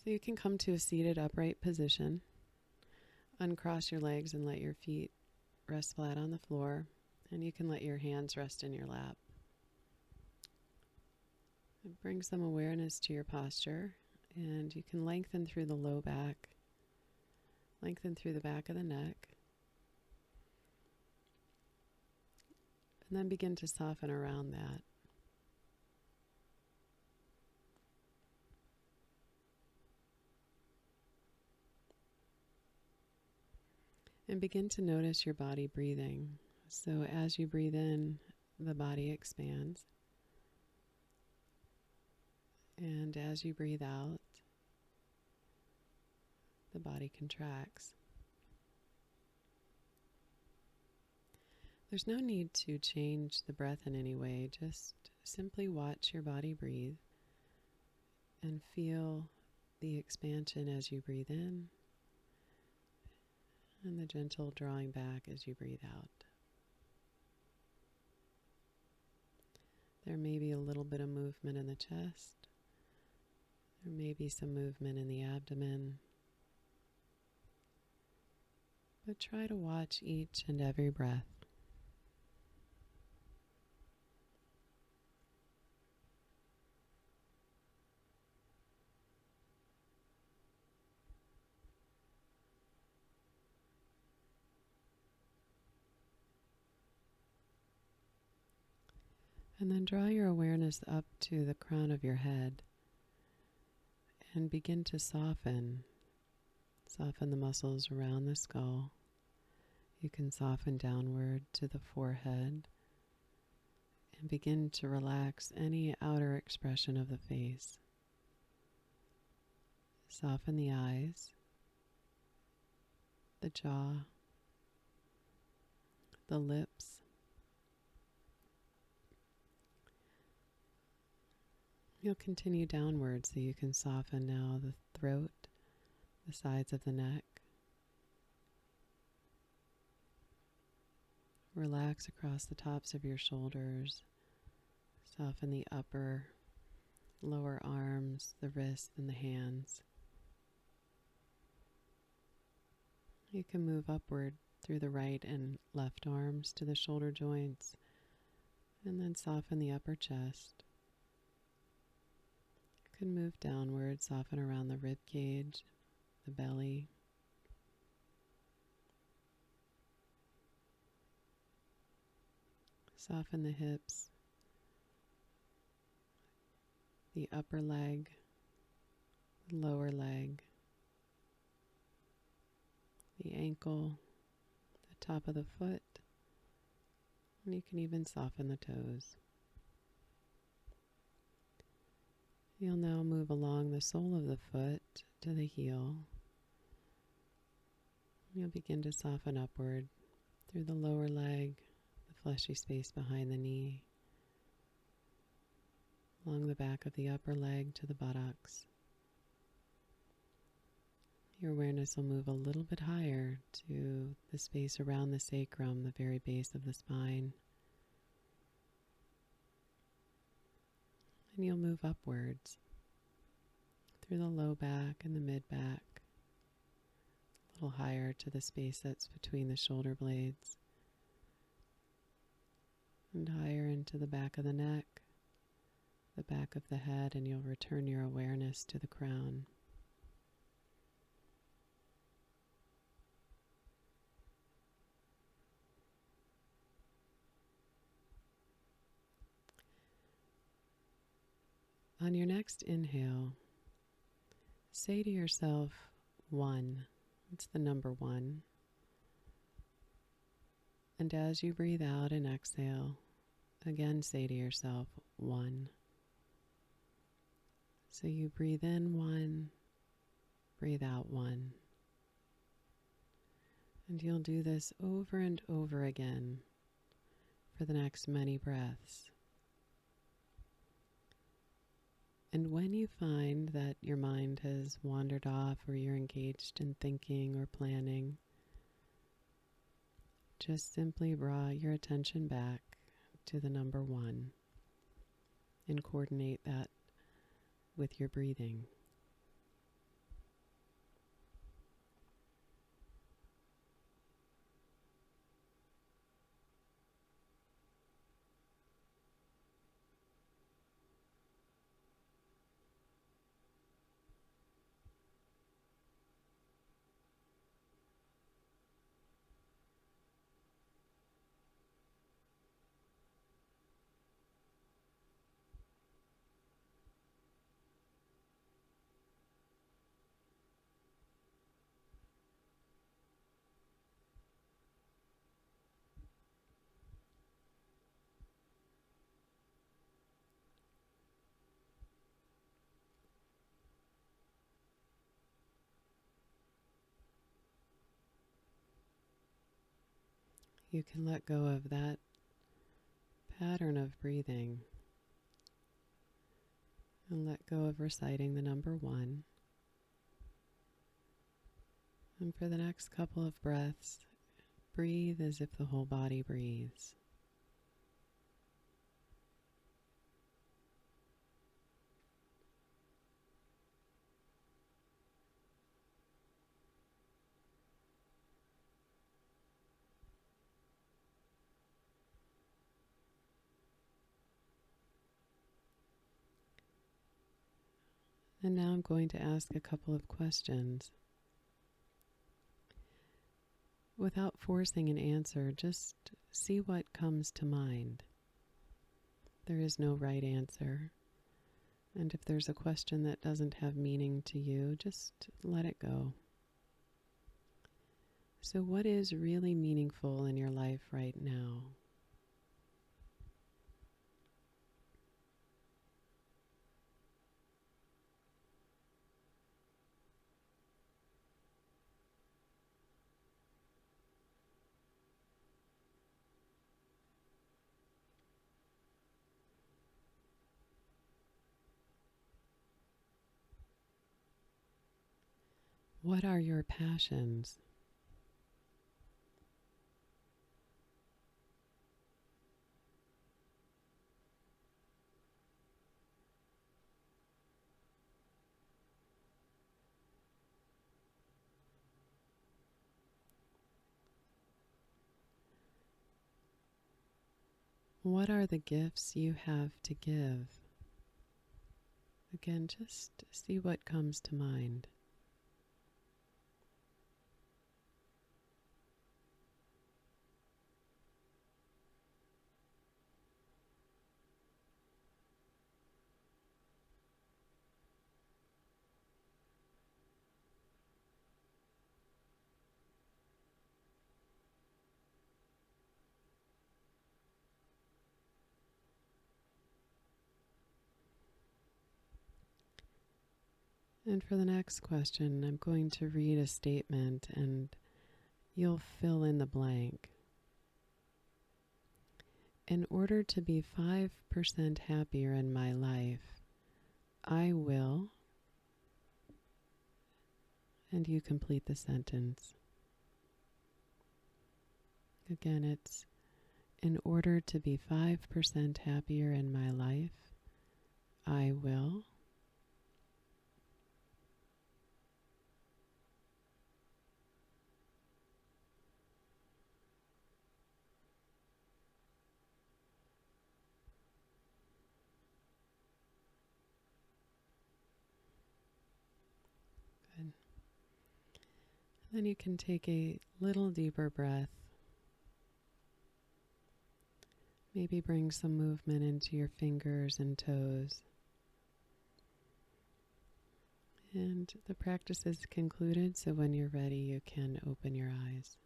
So you can come to a seated upright position. Uncross your legs and let your feet rest flat on the floor. And you can let your hands rest in your lap. Bring some awareness to your posture. And you can lengthen through the low back. Lengthen through the back of the neck. And then begin to soften around that. And begin to notice your body breathing. So as you breathe in, the body expands. And as you breathe out, the body contracts. There's no need to change the breath in any way. Just simply watch your body breathe and feel the expansion as you breathe in and the gentle drawing back as you breathe out. There may be a little bit of movement in the chest. There may be some movement in the abdomen. But try to watch each and every breath. And then draw your awareness up to the crown of your head and begin to soften. Soften the muscles around the skull. You can soften downward to the forehead and begin to relax any outer expression of the face. Soften the eyes, the jaw, the lips. You'll continue downward so you can soften now the throat, the sides of the neck. Relax across the tops of your shoulders. Soften the upper, lower arms, the wrists, and the hands. You can move upward through the right and left arms to the shoulder joints, and then soften the upper chest. You can move downward, soften around the rib cage, the belly. Soften the hips, the upper leg, the lower leg, the ankle, the top of the foot, and you can even soften the toes. You'll now move along the sole of the foot to the heel. You'll begin to soften upward through the lower leg, the fleshy space behind the knee, along the back of the upper leg to the buttocks. Your awareness will move a little bit higher to the space around the sacrum, the very base of the spine. And you'll move upwards through the low back and the mid back, a little higher to the space that's between the shoulder blades, and higher into the back of the neck, the back of the head, and you'll return your awareness to the crown. On your next inhale, say to yourself, 1. It's the number 1. And as you breathe out and exhale, again say to yourself, 1. So you breathe in 1, breathe out 1. And you'll do this over and over again for the next many breaths. And when you find that your mind has wandered off or you're engaged in thinking or planning, just simply draw your attention back to the number 1 and coordinate that with your breathing. you can let go of that pattern of breathing and let go of reciting the number 1. And for the next couple of breaths, breathe as if the whole body breathes. And now I'm going to ask a couple of questions. Without forcing an answer, just see what comes to mind. There is no right answer. And if there's a question that doesn't have meaning to you, just let it go. So what is really meaningful in your life right now? What are your passions? What are the gifts you have to give? Again, just see what comes to mind. And for the next question, I'm going to read a statement and you'll fill in the blank. In order to be 5% happier in my life, I will, and you complete the sentence. Again, it's in order to be 5% happier in my life, I will. Good. Then you can take a little deeper breath. Maybe bring some movement into your fingers and toes. And the practice is concluded, so when you're ready, you can open your eyes.